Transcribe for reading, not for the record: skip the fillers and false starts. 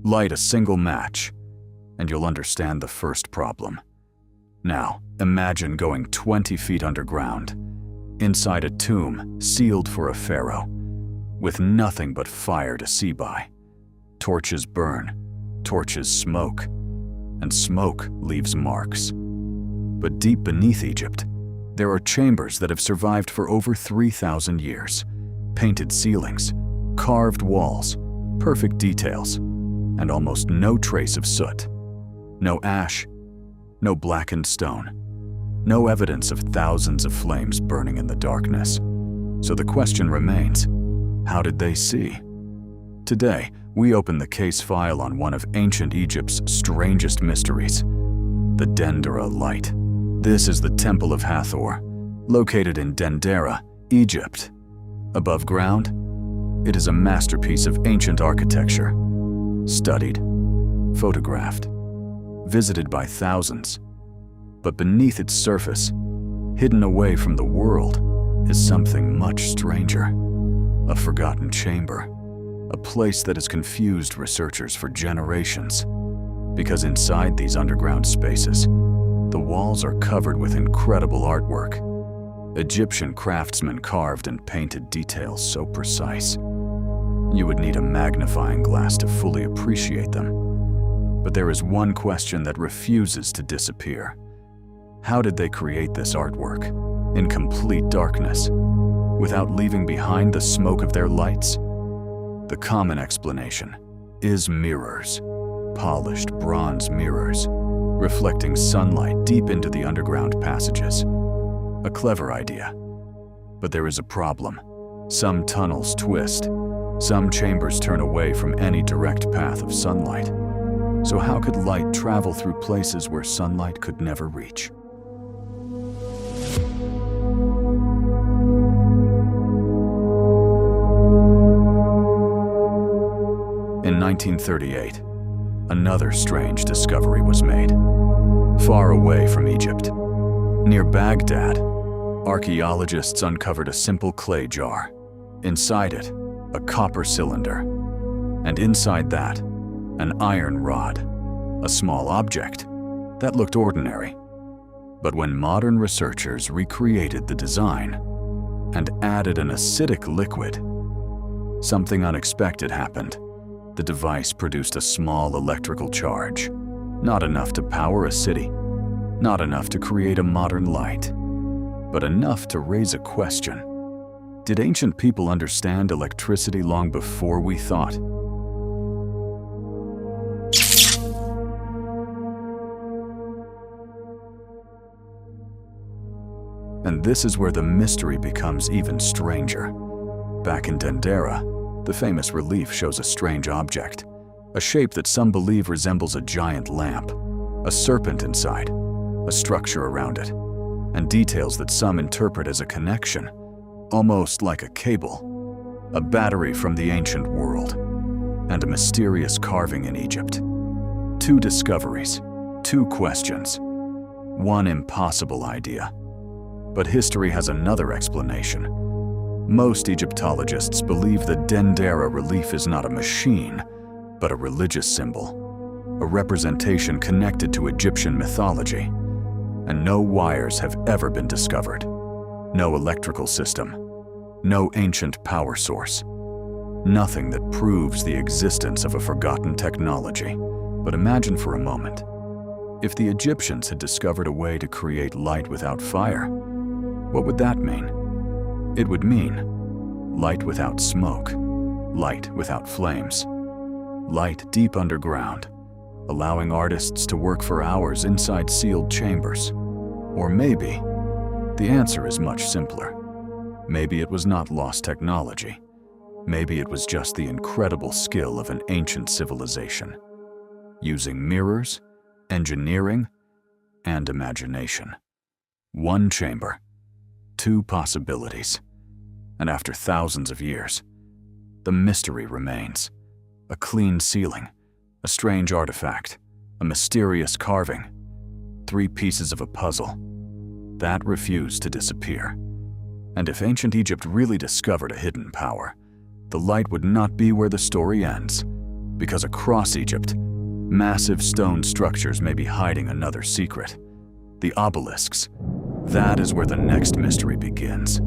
Light a single match, and you'll understand the first problem. Now, imagine going 20 feet underground, inside a tomb sealed for a pharaoh, with nothing but fire to see by. Torches burn, torches smoke, and smoke leaves marks. But deep beneath Egypt, there are chambers that have survived for over 3,000 years. Painted ceilings, carved walls, perfect details, and almost no trace of soot. No ash, no blackened stone, no evidence of thousands of flames burning in the darkness. So the question remains, how did they see? Today, we open the case file on one of ancient Egypt's strangest mysteries, the Dendera Light. This is the Temple of Hathor, located in Dendera, Egypt. Above ground, it is a masterpiece of ancient architecture, studied, photographed, visited by thousands. But beneath its surface, hidden away from the world, is something much stranger. A forgotten chamber, a place that has confused researchers for generations. Because inside these underground spaces, the walls are covered with incredible artwork. Egyptian craftsmen carved and painted details so precise, you would need a magnifying glass to fully appreciate them. But there is one question that refuses to disappear. How did they create this artwork, in complete darkness, without leaving behind the smoke of their lights? The common explanation is mirrors, polished bronze mirrors, reflecting sunlight deep into the underground passages. A clever idea, but there is a problem. Some tunnels twist, some chambers turn away from any direct path of sunlight. So how could light travel through places where sunlight could never reach? In 1938, another strange discovery was made. Far away from Egypt, near Baghdad, archaeologists uncovered a simple clay jar. Inside it, a copper cylinder, and inside that, an iron rod, a small object that looked ordinary. But when modern researchers recreated the design and added an acidic liquid, something unexpected happened. The device produced a small electrical charge, not enough to power a city, not enough to create a modern light, but enough to raise a question. Did ancient people understand electricity long before we thought? And this is where the mystery becomes even stranger. Back in Dendera, the famous relief shows a strange object, a shape that some believe resembles a giant lamp, a serpent inside, a structure around it, and details that some interpret as a connection, almost like a cable, a battery from the ancient world, and a mysterious carving in Egypt. Two discoveries, two questions, one impossible idea. But history has another explanation. Most Egyptologists believe the Dendera relief is not a machine, but a religious symbol, a representation connected to Egyptian mythology. And no wires have ever been discovered. No electrical system, no ancient power source. Nothing that proves the existence of a forgotten technology. But imagine for a moment, if the Egyptians had discovered a way to create light without fire, what would that mean? It would mean light without smoke, light without flames, light deep underground, allowing artists to work for hours inside sealed chambers. Or maybe the answer is much simpler. Maybe it was not lost technology. Maybe it was just the incredible skill of an ancient civilization, using mirrors, engineering, and imagination. One chamber, two possibilities. And after thousands of years, the mystery remains. A clean ceiling, a strange artifact, a mysterious carving, three pieces of a puzzle that refused to disappear. And if ancient Egypt really discovered a hidden power, the light would not be where the story ends. because across Egypt, massive stone structures may be hiding another secret. The obelisks. That is where the next mystery begins.